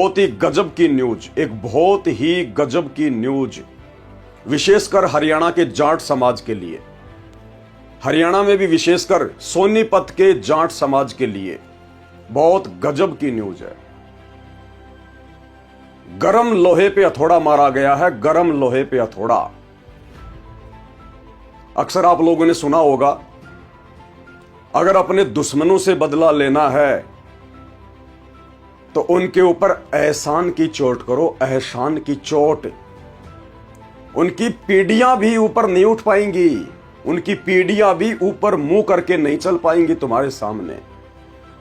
बहुत ही गजब की न्यूज, एक बहुत ही गजब की न्यूज, विशेषकर हरियाणा के जाट समाज के लिए, हरियाणा में भी विशेषकर सोनीपत के जाट समाज के लिए बहुत गजब की न्यूज है। गरम लोहे पे हथौड़ा मारा गया है, गरम लोहे पे हथौड़ा। अक्सर आप लोगों ने सुना होगा, अगर अपने दुश्मनों से बदला लेना है तो उनके ऊपर एहसान की चोट करो, एहसान की चोट। उनकी पीढ़ियां भी ऊपर नहीं उठ पाएंगी, उनकी पीढ़ियां भी ऊपर मुंह करके नहीं चल पाएंगी तुम्हारे सामने।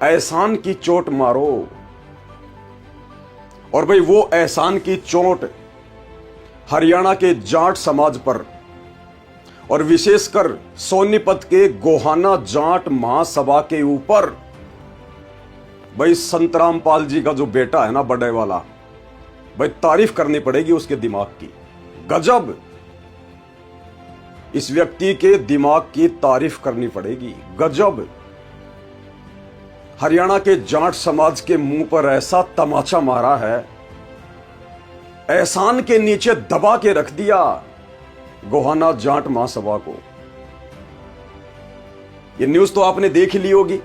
एहसान की चोट मारो। और भाई वो एहसान की चोट हरियाणा के जाट समाज पर और विशेषकर सोनीपत के गोहाना जाट महासभा के ऊपर, भाई संत रामपाल जी का जो बेटा है ना, बड़े वाला, भाई तारीफ करनी पड़ेगी उसके दिमाग की। गजब, इस व्यक्ति के दिमाग की तारीफ करनी पड़ेगी। गजब, हरियाणा के जाट समाज के मुंह पर ऐसा तमाचा मारा है, एहसान के नीचे दबा के रख दिया गोहाना जाट महासभा को। ये न्यूज तो आपने देख ही ली होगी।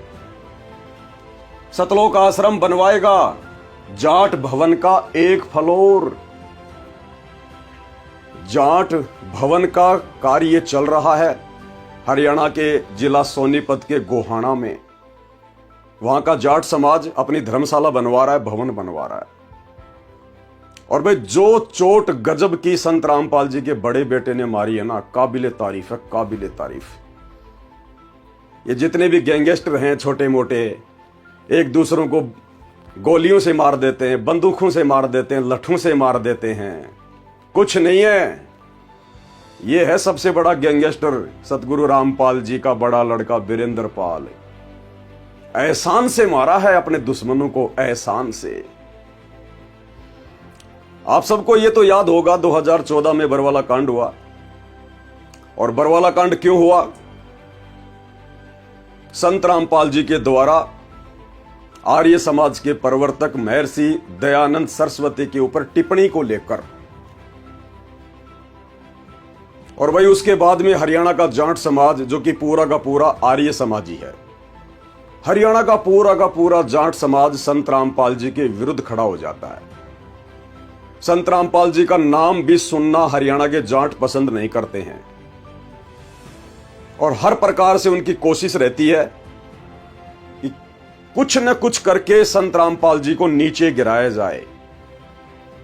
सतलोक आश्रम बनवाएगा जाट भवन का एक फ्लोर। जाट भवन का कार्य चल रहा है हरियाणा के जिला सोनीपत के गोहाना में। वहां का जाट समाज अपनी धर्मशाला बनवा रहा है, भवन बनवा रहा है। और भाई जो चोट गजब की संत रामपाल जी के बड़े बेटे ने मारी है ना, काबिले तारीफ है, काबिले तारीफ। ये जितने भी गैंगस्टर हैं छोटे मोटे, एक दूसरों को गोलियों से मार देते हैं, बंदूकों से मार देते हैं, लठों से मार देते हैं, कुछ नहीं है। ये है सबसे बड़ा गैंगस्टर सतगुरु रामपाल जी का बड़ा लड़का वीरेंद्र पाल। एहसान से मारा है अपने दुश्मनों को, एहसान से। आप सबको ये तो याद होगा 2014 में बरवाला कांड हुआ। और बरवाला कांड क्यों हुआ? संत रामपाल जी के द्वारा आर्य समाज के प्रवर्तक महर्षि दयानंद सरस्वती के ऊपर टिप्पणी को लेकर। और वही उसके बाद में हरियाणा का जाट समाज, जो कि पूरा का पूरा आर्य समाजी है, हरियाणा का पूरा जाट समाज संत रामपाल जी के विरुद्ध खड़ा हो जाता है। संत रामपाल जी का नाम भी सुनना हरियाणा के जाट पसंद नहीं करते हैं और हर प्रकार से उनकी कोशिश रहती है कि कुछ न कुछ करके संत रामपाल जी को नीचे गिराया जाए,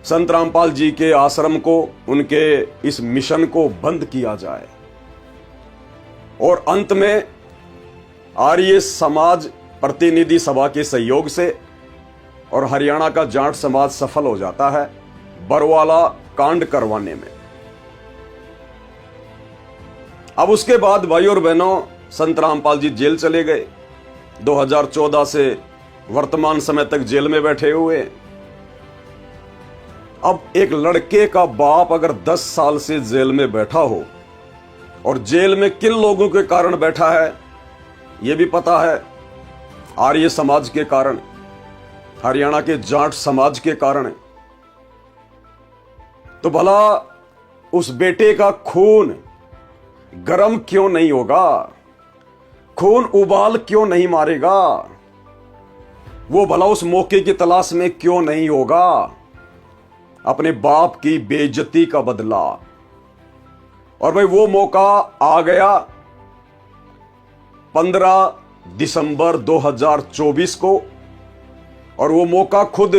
संत रामपाल जी के आश्रम को, उनके इस मिशन को बंद किया जाए। और अंत में आर्य समाज प्रतिनिधि सभा के सहयोग से और हरियाणा का जाट समाज सफल हो जाता है बरवाला कांड करवाने में। अब उसके बाद भाई और बहनों, संत रामपाल जी जेल चले गए। 2014 से वर्तमान समय तक जेल में बैठे हुए। अब एक लड़के का बाप अगर 10 साल से जेल में बैठा हो, और जेल में किन लोगों के कारण बैठा है यह भी पता है, आर्य समाज के कारण, हरियाणा के जाट समाज के कारण। तो भला उस बेटे का खून गरम क्यों नहीं होगा? खून उबाल क्यों नहीं मारेगा? वो भला उस मौके की तलाश में क्यों नहीं होगा अपने बाप की बेइज्जती का बदला? और भाई वो मौका आ गया 15 दिसंबर 2024 को। और वो मौका खुद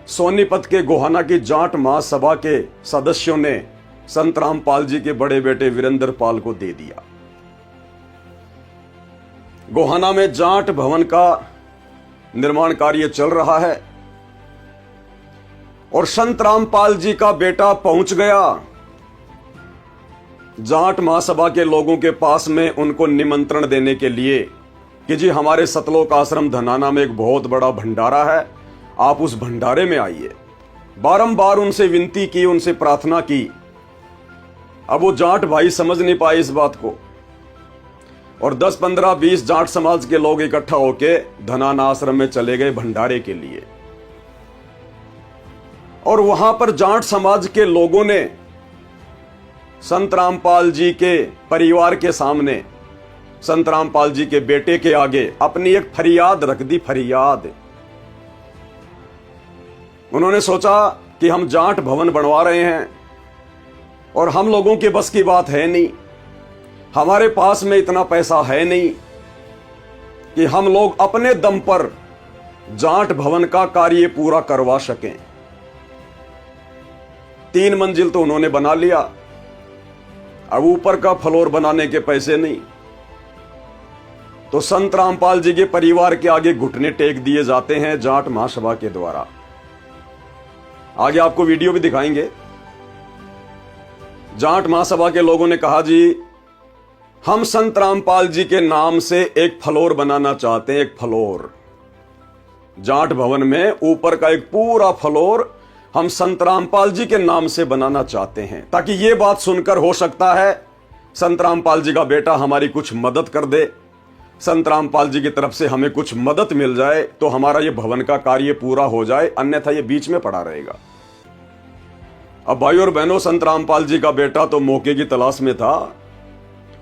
सोनीपत के गोहाना की जाट महासभा के सदस्यों ने संत रामपाल जी के बड़े बेटे वीरेंद्र पाल को दे दिया। गोहाना में जाट भवन का निर्माण कार्य चल रहा है और संत रामपाल जी का बेटा पहुंच गया जाट महासभा के लोगों के पास में उनको निमंत्रण देने के लिए कि जी हमारे सतलोक आश्रम धनाना में एक बहुत बड़ा भंडारा है, आप उस भंडारे में आइए। बारंबार उनसे विनती की, उनसे प्रार्थना की। अब वो जाट भाई समझ नहीं पाए इस बात को और 10, 15, 20 जाट समाज के लोग इकट्ठा होके धनाना आश्रम में चले गए भंडारे के लिए। और वहां पर जाट समाज के लोगों ने संत रामपाल जी के परिवार के सामने, संत रामपाल जी के बेटे के आगे अपनी एक फरियाद रख दी। फरियाद, उन्होंने सोचा कि हम जाट भवन बनवा रहे हैं और हम लोगों के बस की बात है नहीं, हमारे पास में इतना पैसा है नहीं कि हम लोग अपने दम पर जाट भवन का कार्य पूरा करवा सकें। 3 मंजिल तो उन्होंने बना लिया, अब ऊपर का फ्लोर बनाने के पैसे नहीं, तो संत रामपाल जी के परिवार के आगे घुटने टेक दिए जाते हैं जाट महासभा के द्वारा। आगे आपको वीडियो भी दिखाएंगे। जाट महासभा के लोगों ने कहा, जी हम संत रामपाल जी के नाम से एक फ्लोर बनाना चाहते हैं। एक फ्लोर जाट भवन में ऊपर का एक पूरा फ्लोर हम संत रामपाल जी के नाम से बनाना चाहते हैं, ताकि यह बात सुनकर हो सकता है संत रामपाल जी का बेटा हमारी कुछ मदद कर दे, संत रामपाल जी की तरफ से हमें कुछ मदद मिल जाए तो हमारा ये भवन का कार्य पूरा हो जाए, अन्यथा ये बीच में पड़ा रहेगा। अब भाई और बहनों, संत रामपाल जी का बेटा तो मौके की तलाश में था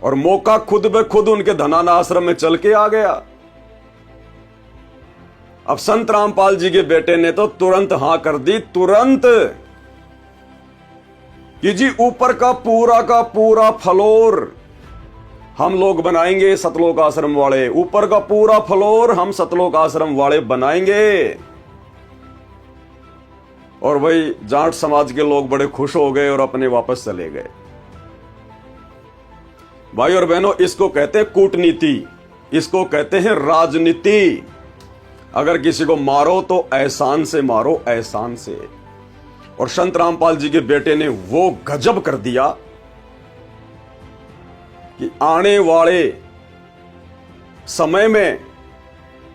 और मौका खुद ब खुद उनके धनाना आश्रम में चल के आ गया। अब संत रामपाल जी के बेटे ने तो तुरंत हां कर दी, तुरंत, कि जी ऊपर का पूरा फ्लोर हम लोग बनाएंगे, सतलोक आश्रम वाले, ऊपर का पूरा फ्लोर हम सतलोक आश्रम वाले बनाएंगे। और भाई जाट समाज के लोग बड़े खुश हो गए और अपने वापस चले गए। भाई और बहनों, इसको कहते हैं कूटनीति, इसको कहते हैं राजनीति। अगर किसी को मारो तो एहसान से मारो, एहसान से। और संत रामपाल जी के बेटे ने वो गजब कर दिया कि आने वाले समय में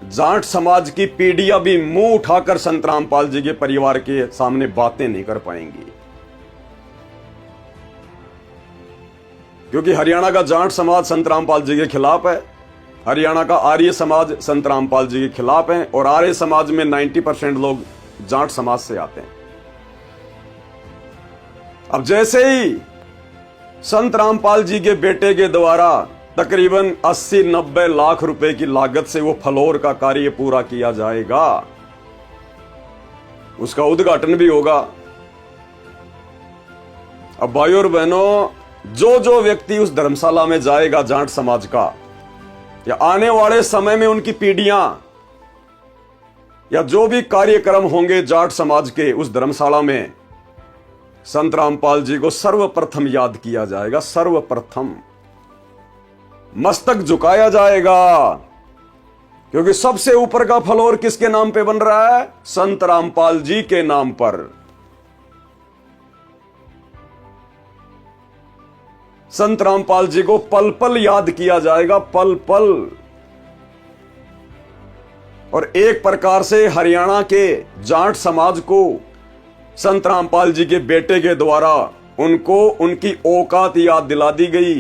जाट समाज की पीढ़ियां भी मुंह उठाकर संत रामपाल जी के परिवार के सामने बातें नहीं कर पाएंगी, क्योंकि हरियाणा का जाट समाज संत रामपाल जी के खिलाफ है, हरियाणा का आर्य समाज संत रामपाल जी के खिलाफ है, और आर्य समाज में 90% लोग जाट समाज से आते हैं। अब जैसे ही संत रामपाल जी के बेटे के द्वारा तकरीबन 80-90 लाख रुपए की लागत से वो फ्लोर का कार्य पूरा किया जाएगा, उसका उद्घाटन भी होगा। अब भाई और बहनों, जो व्यक्ति उस धर्मशाला में जाएगा जाट समाज का, या आने वाले समय में उनकी पीढ़ियां, या जो भी कार्यक्रम होंगे जाट समाज के उस धर्मशाला में, संत रामपाल जी को सर्वप्रथम याद किया जाएगा, सर्वप्रथम मस्तक झुकाया जाएगा, क्योंकि सबसे ऊपर का फ्लोर किसके नाम पे बन रहा है? संत रामपाल जी के नाम पर। संत रामपाल जी को पल पल याद किया जाएगा, पल पल। और एक प्रकार से हरियाणा के जाट समाज को संत रामपाल जी के बेटे के द्वारा उनको उनकी औकात याद दिला दी गई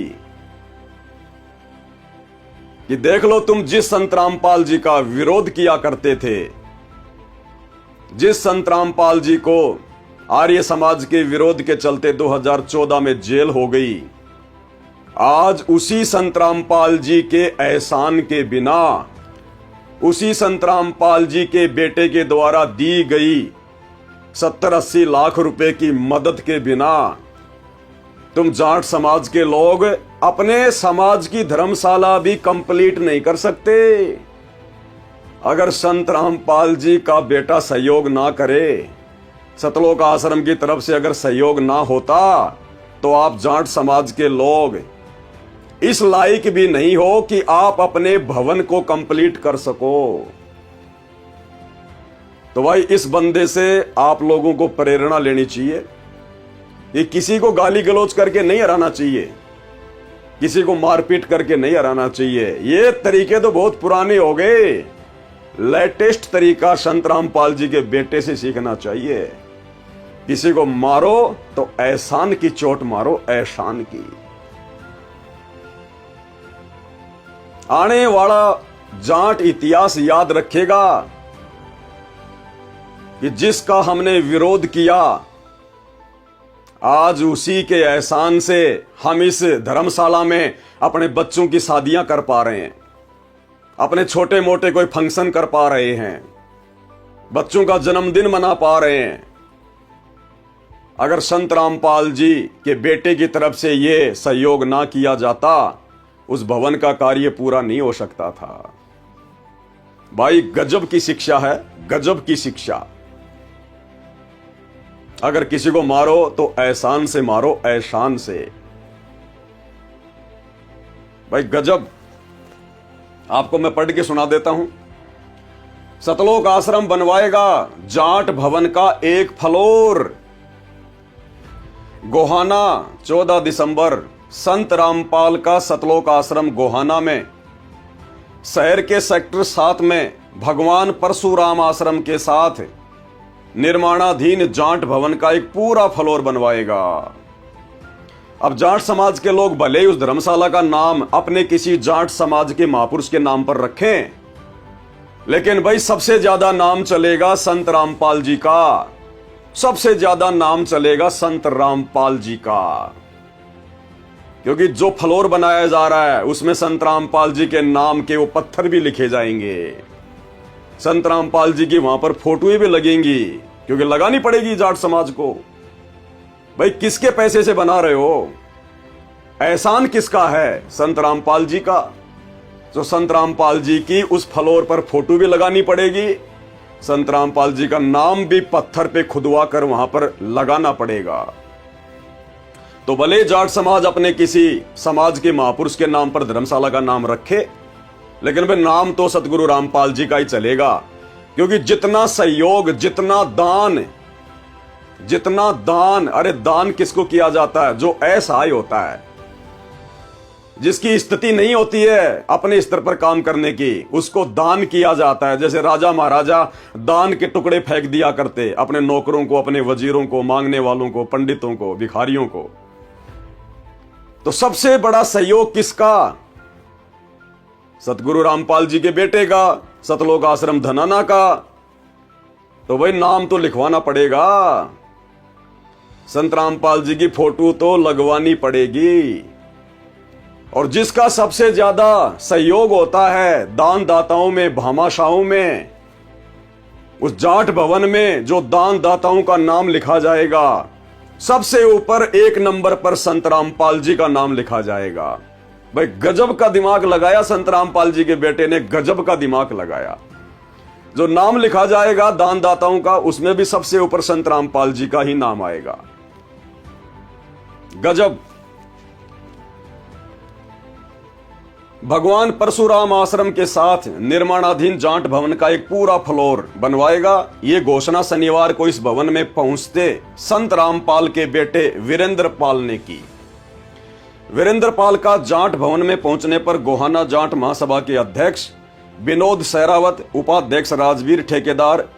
कि देख लो, तुम जिस संत रामपाल जी का विरोध किया करते थे, जिस संत रामपाल जी को आर्य समाज के विरोध के चलते 2014 में जेल हो गई, आज उसी संत रामपाल जी के एहसान के बिना, उसी संत रामपाल जी के बेटे के द्वारा दी गई 70-80 लाख रुपए की मदद के बिना तुम जाट समाज के लोग अपने समाज की धर्मशाला भी कंप्लीट नहीं कर सकते। अगर संत रामपाल जी का बेटा सहयोग ना करे, सतलोक आश्रम की तरफ से अगर सहयोग ना होता, तो आप जाट समाज के लोग इस लायक भी नहीं हो कि आप अपने भवन को कंप्लीट कर सको। तो भाई, इस बंदे से आप लोगों को प्रेरणा लेनी चाहिए। ये किसी को गाली गलौज करके नहीं हराना चाहिए, किसी को मारपीट करके नहीं हराना चाहिए। ये तरीके तो बहुत पुराने हो गए, लेटेस्ट तरीका संत रामपाल जी के बेटे से सीखना चाहिए। किसी को मारो तो एहसान की चोट मारो, एहसान की। आने वाला जाट इतिहास याद रखेगा कि जिसका हमने विरोध किया, आज उसी के एहसान से हम इस धर्मशाला में अपने बच्चों की शादियां कर पा रहे हैं, अपने छोटे मोटे कोई फंक्शन कर पा रहे हैं, बच्चों का जन्मदिन मना पा रहे हैं। अगर संत रामपाल जी के बेटे की तरफ से यह सहयोग ना किया जाता, उस भवन का कार्य पूरा नहीं हो सकता था। भाई गजब की शिक्षा है, गजब की शिक्षा। अगर किसी को मारो तो एहसान से मारो, एहसान से। भाई गजब। आपको मैं पढ़ के सुना देता हूं। सतलोक आश्रम बनवाएगा जाट भवन का एक फ्लोर। गोहाना 14 दिसंबर संत रामपाल का सतलोक आश्रम गोहाना में, शहर के सेक्टर 7 में भगवान परशुराम आश्रम के साथ निर्माणाधीन जाट भवन का एक पूरा फ्लोर बनवाएगा। अब जाट समाज के लोग भले ही उस धर्मशाला का नाम अपने किसी जाट समाज के महापुरुष के नाम पर रखें, लेकिन भाई सबसे ज्यादा नाम चलेगा संत रामपाल जी का, सबसे ज्यादा नाम चलेगा संत रामपाल जी का। क्योंकि जो फ्लोर बनाया जा रहा है उसमें संत रामपाल जी के नाम के वो पत्थर भी लिखे जाएंगे, संत रामपाल जी की वहां पर फोटोएं भी लगेंगी, क्योंकि लगानी पड़ेगी जाट समाज को। भाई किसके पैसे से बना रहे हो? एहसान किसका है? संत रामपाल जी का। तो संत रामपाल जी की उस फ्लोर पर फोटो भी लगानी पड़ेगी, संत रामपाल जी का नाम भी पत्थर पे खुदवा कर वहां पर लगाना पड़ेगा। तो भले जाट समाज अपने किसी समाज के महापुरुष के नाम पर धर्मशाला का नाम रखे, लेकिन भाई नाम तो सतगुरु रामपाल जी का ही चलेगा। क्योंकि जितना सहयोग, जितना दान, अरे दान किसको किया जाता है? जो असहाय होता है, जिसकी स्थिति नहीं होती है अपने स्तर पर काम करने की, उसको दान किया जाता है। जैसे राजा महाराजा दान के टुकड़े फेंक दिया करते अपने नौकरों को, अपने वजीरों को, मांगने वालों को, पंडितों को, भिखारियों को। तो सबसे बड़ा सहयोग किसका? सतगुरु रामपाल जी के बेटे का, सतलोक आश्रम धनाना का। तो भाई नाम तो लिखवाना पड़ेगा, संत रामपाल जी की फोटो तो लगवानी पड़ेगी। और जिसका सबसे ज्यादा सहयोग होता है दान दाताओं में, भामाशाहों में, उस जाट भवन में जो दान दाताओं का नाम लिखा जाएगा, सबसे ऊपर 1 नंबर पर संत रामपाल जी का नाम लिखा जाएगा। भाई गजब का दिमाग लगाया संत रामपाल जी के बेटे ने, गजब का दिमाग लगाया। जो नाम लिखा जाएगा दान दाताओं का, उसमें भी सबसे ऊपर संत रामपाल जी का ही नाम आएगा। गजब। भगवान परशुराम आश्रम के साथ निर्माणाधीन जाट भवन का एक पूरा फ्लोर बनवाएगा। ये घोषणा शनिवार को इस भवन में पहुंचते संत रामपाल के बेटे वीरेंद्र पाल ने की। वीरेंद्र पाल का जाट भवन में पहुंचने पर गोहाना जाट महासभा के अध्यक्ष विनोद सहरावत, उपाध्यक्ष राजवीर ठेकेदार,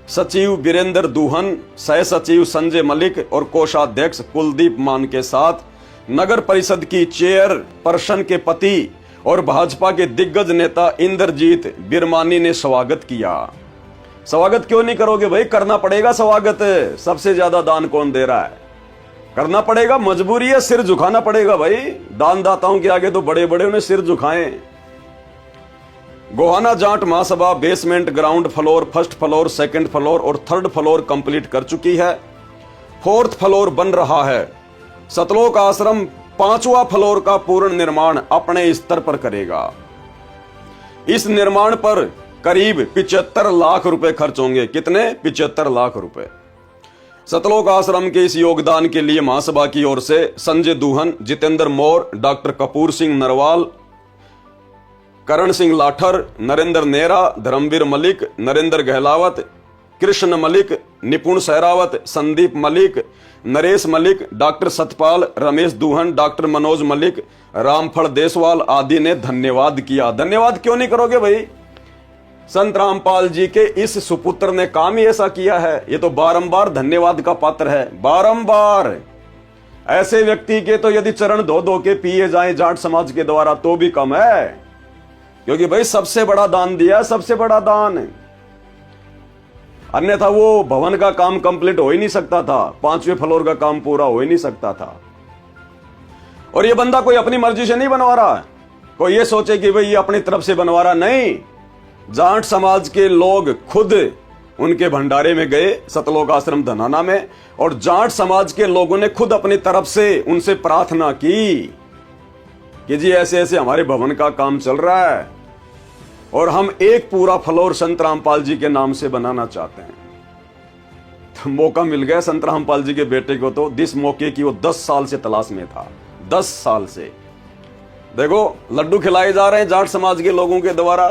सचिव वीरेंद्र दूहन, सह सचिव संजय मलिक और कोषाध्यक्ष कुलदीप मान के साथ नगर परिषद की चेयरपर्सन के पति और भाजपा के दिग्गज नेता इंद्रजीत बिरमानी ने स्वागत किया। स्वागत क्यों नहीं करोगे भाई? करना पड़ेगा स्वागत। सबसे ज्यादा दान कौन दे रहा है? करना पड़ेगा, मजबूरी है, सिर झुकाना पड़ेगा भाई। दान दाताओं के आगे तो बड़े बड़े उन्हें सिर झुकाएं। Gohana Jat Mahasabha basement, ground floor, first floor, second floor और थर्ड फ्लोर कंप्लीट कर चुकी है। 4th फ्लोर बन रहा है। सतलोक आश्रम 5वां फ्लोर का पूर्ण निर्माण अपने स्तर पर करेगा। इस निर्माण पर करीब 75 लाख रुपए खर्च होंगे। कितने? 75 लाख रुपए। सतलोक आश्रम के इस योगदान के लिए महासभा की ओर से संजय दूहन, जितेंद्र मौर्य, डॉक्टर कपूर सिंह नरवाल, करण सिंह लाठर, नरेंद्र नेहरा, धर्मवीर मलिक, नरेंद्र गहलावत, कृष्ण मलिक, निपुण सहरावत, संदीप मलिक, नरेश मलिक, डॉक्टर सतपाल, रमेश दूहन, डॉक्टर मनोज मलिक, रामफल देसवाल आदि ने धन्यवाद किया। धन्यवाद क्यों नहीं करोगे भाई? संत रामपाल जी के इस सुपुत्र ने काम ही ऐसा किया है। ये तो बारंबार धन्यवाद का पात्र है, बारंबार। ऐसे व्यक्ति के तो यदि चरण धो धो के पिए जाएं जाट समाज के द्वारा तो भी कम है, क्योंकि भाई सबसे बड़ा दान दिया, सबसे बड़ा दान। अन्यथा वो भवन का काम कंप्लीट हो ही नहीं सकता था, 5वें फ्लोर का काम पूरा हो ही नहीं सकता था। और ये बंदा कोई अपनी मर्जी से नहीं बनवा रहा है, कोई ये सोचे कि भाई ये अपनी तरफ से बनवा रहा, नहीं। जाट समाज के लोग खुद उनके भंडारे में गए सतलोक आश्रम धनाना में, और जाट समाज के लोगों ने खुद अपनी तरफ से उनसे प्रार्थना की कि जी ऐसे ऐसे हमारे भवन का काम चल रहा है और हम एक पूरा फ्लोर संत रामपाल जी के नाम से बनाना चाहते हैं। तो मौका मिल गया संत रामपाल जी के बेटे को, तो जिस मौके की वो 10 साल से तलाश में था, 10 साल से। देखो लड्डू खिलाए जा रहे हैं जाट समाज के लोगों के द्वारा।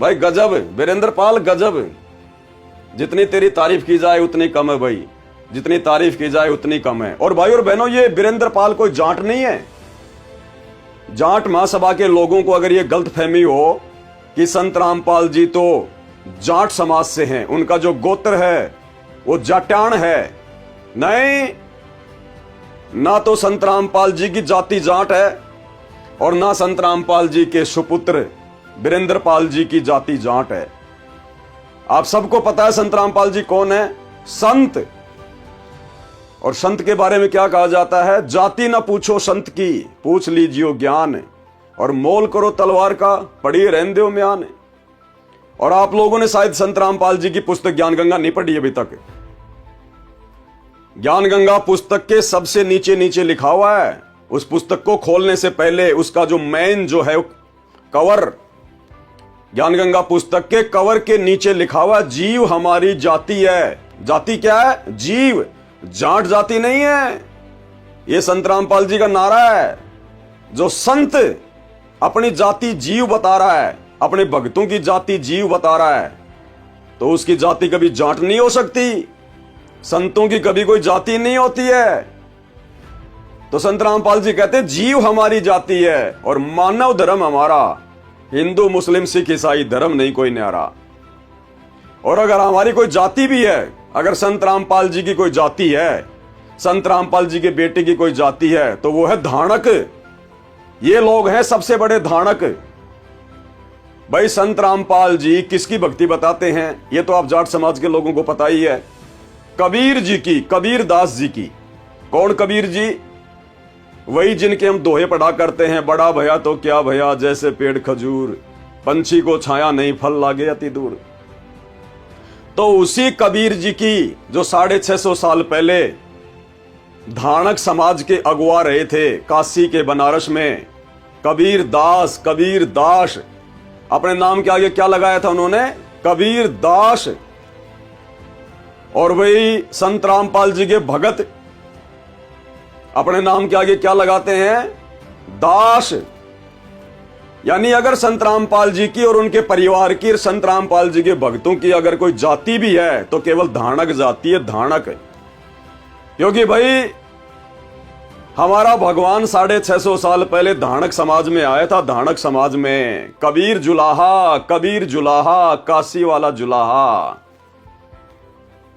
भाई गजब वीरेंद्र पाल, गजब। जितनी तेरी तारीफ की जाए उतनी कम है भाई, जितनी तारीफ की जाए उतनी कम है। और भाई और बहनों, ये वीरेंद्र पाल कोई जाट नहीं है। जाट महासभा के लोगों को अगर ये गलतफहमी हो कि संत रामपाल जी तो जाट समाज से हैं, उनका जो गोत्र है वो जाट्यान है, नहीं। ना तो संत रामपाल जी की जाति जाट है और ना संत रामपाल जी के सुपुत्र वीरेंद्र पाल जी की जाति जाट है। आप सबको पता है संत रामपाल जी कौन है, संत। और संत के बारे में क्या कहा जाता है, जाति न पूछो संत की, पूछ लीजियो ज्ञान, और मोल करो तलवार का, पढ़िए रहने दो म्यान। और आप लोगों ने शायद संत रामपाल जी की पुस्तक ज्ञान गंगा नहीं पढ़ी अभी तक। ज्ञान गंगा पुस्तक के सबसे नीचे नीचे लिखा हुआ है, उस पुस्तक को खोलने से पहले उसका जो मेन जो है कवर, ज्ञान गंगा पुस्तक के कवर के नीचे लिखा हुआ जीव हमारी जाति है। जाति क्या है, जीव, जाट जाति नहीं है। यह संत रामपाल जी का नारा है। जो संत अपनी जाति जीव बता रहा है, अपने भक्तों की जाति जीव बता रहा है, तो उसकी जाति कभी जाट नहीं हो सकती। संतों की कभी कोई जाति नहीं होती है। तो संत रामपाल जी कहते हैं जीव हमारी जाति है और मानव धर्म हमारा, हिंदू मुस्लिम सिख ईसाई धर्म नहीं कोई न्यारा। और अगर हमारी कोई जाति भी है, अगर संत रामपाल जी की कोई जाति है, संत रामपाल जी के बेटे की कोई जाति है, तो वो है धाणक। ये लोग हैं सबसे बड़े धाणक। भाई संत रामपाल जी किसकी भक्ति बताते हैं, ये तो आप जाट समाज के लोगों को पता ही है। कबीर जी की, कबीर दास जी की। कौन कबीर जी, वही जिनके हम दोहे पढ़ा करते हैं, बड़ा भया तो क्या भया जैसे पेड़ खजूर, पंछी को छाया नहीं फल लागे अति दूर। तो उसी कबीर जी की जो 650 साल पहले धाणक समाज के अगुआ रहे थे काशी के बनारस में, कबीर दास, कबीर दास। अपने नाम के आगे क्या लगाया था उन्होंने, कबीर दास। और वही संत रामपाल जी के भगत अपने नाम के आगे क्या लगाते हैं, दास। यानी अगर संत रामपाल जी की और उनके परिवार की, संत रामपाल जी के भक्तों की अगर कोई जाति भी है तो केवल धाणक जाति है, धाणक। क्योंकि भाई हमारा भगवान 650 साल पहले धाणक समाज में आया था। धाणक समाज में कबीर जुलाहा, कबीर जुलाहा, काशी वाला जुलाहा।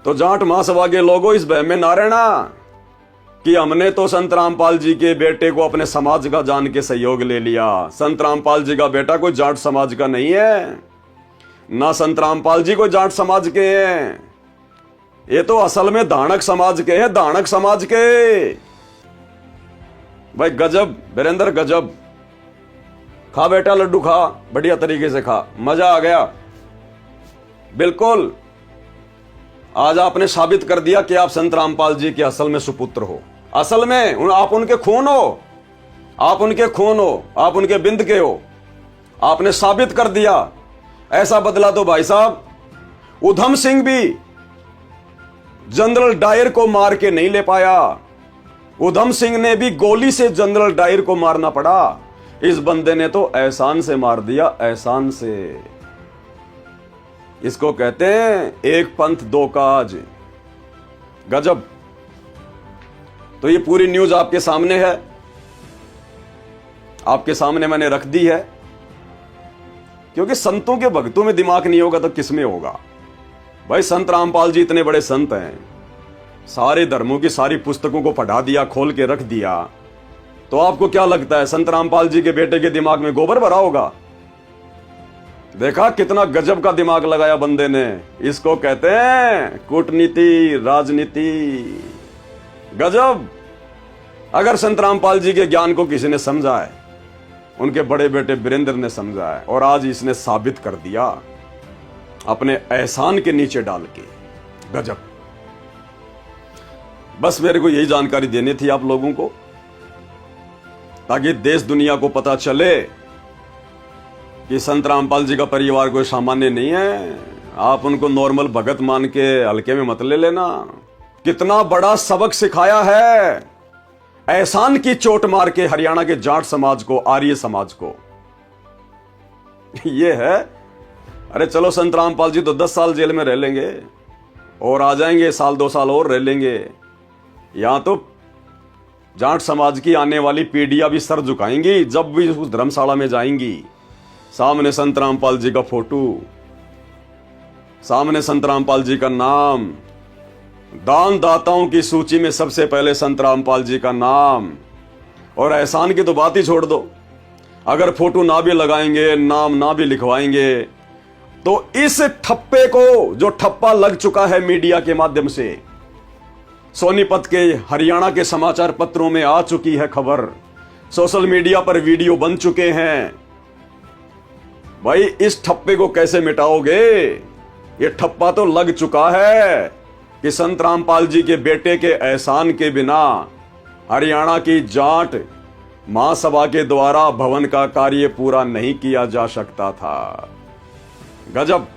तो जाट महासभा के लोगों इस बहम में ना रहना कि हमने तो संत रामपाल जी के बेटे को अपने समाज का जान के सहयोग ले लिया। संत रामपाल जी का बेटा कोई जाट समाज का नहीं है, ना संत रामपाल जी कोई जाट समाज के हैं। ये तो असल में धाणक समाज के हैं, धाणक समाज के। भाई गजब वीरेंद्र, गजब। खा बेटा लड्डू खा, बढ़िया तरीके से खा, मजा आ गया। बिल्कुल आज आपने साबित कर दिया कि आप संत रामपाल जी के असल में सुपुत्र हो। असल में आप उनके खून हो, आप उनके खून हो, आप उनके बिंद के हो। आपने साबित कर दिया। ऐसा बदला तो भाई साहब उधम सिंह भी जनरल डायर को मार के नहीं ले पाया। उधम सिंह ने भी गोली से जनरल डायर को मारना पड़ा। इस बंदे ने तो एहसान से मार दिया, एहसान से। इसको कहते हैं एक पंथ दो काज। गजब। तो ये पूरी न्यूज आपके सामने है, आपके सामने मैंने रख दी है। क्योंकि संतों के भक्तों में दिमाग नहीं होगा तो किसमें होगा। भाई संत रामपाल जी इतने बड़े संत हैं, सारे धर्मों की सारी पुस्तकों को पढ़ा दिया, खोल के रख दिया। तो आपको क्या लगता है संत रामपाल जी के बेटे के दिमाग में गोबर भरा होगा? देखा कितना गजब का दिमाग लगाया बंदे ने। इसको कहते हैं कूटनीति, राजनीति। गजब। अगर संत रामपाल जी के ज्ञान को किसी ने समझा है, उनके बड़े बेटे वीरेंद्र ने समझा है, और आज इसने साबित कर दिया अपने एहसान के नीचे डाल के। गजब। बस मेरे को यही जानकारी देनी थी आप लोगों को, ताकि देश दुनिया को पता चले कि संत रामपाल जी का परिवार कोई सामान्य नहीं है। आप उनको नॉर्मल भगत मान के हल्के में मत ले लेना। कितना बड़ा सबक सिखाया है एहसान की चोट मार के हरियाणा के जाट समाज को, आर्य समाज को। ये है। अरे चलो, संत रामपाल जी तो 10 साल जेल में रह लेंगे और आ जाएंगे, साल 2 साल और रह लेंगे। यहां तो जाट समाज की आने वाली पीढ़ियां भी सर झुकाएंगी जब भी उस धर्मशाला में जाएंगी। सामने संत रामपाल जी का फोटो, सामने संत रामपाल जी का नाम, दान दाताओं की सूची में सबसे पहले संत रामपाल जी का नाम। और एहसान की तो बात ही छोड़ दो, अगर फोटो ना भी लगाएंगे, नाम ना भी लिखवाएंगे, तो इस ठप्पे को, जो ठप्पा लग चुका है मीडिया के माध्यम से, सोनीपत के हरियाणा के समाचार पत्रों में आ चुकी है खबर, सोशल मीडिया पर वीडियो बन चुके हैं। भाई इस ठप्पे को कैसे मिटाओगे? ये ठप्पा तो लग चुका है कि संत रामपाल जी के बेटे के एहसान के बिना हरियाणा की जाट महासभा के द्वारा भवन का कार्य पूरा नहीं किया जा सकता था। गजब।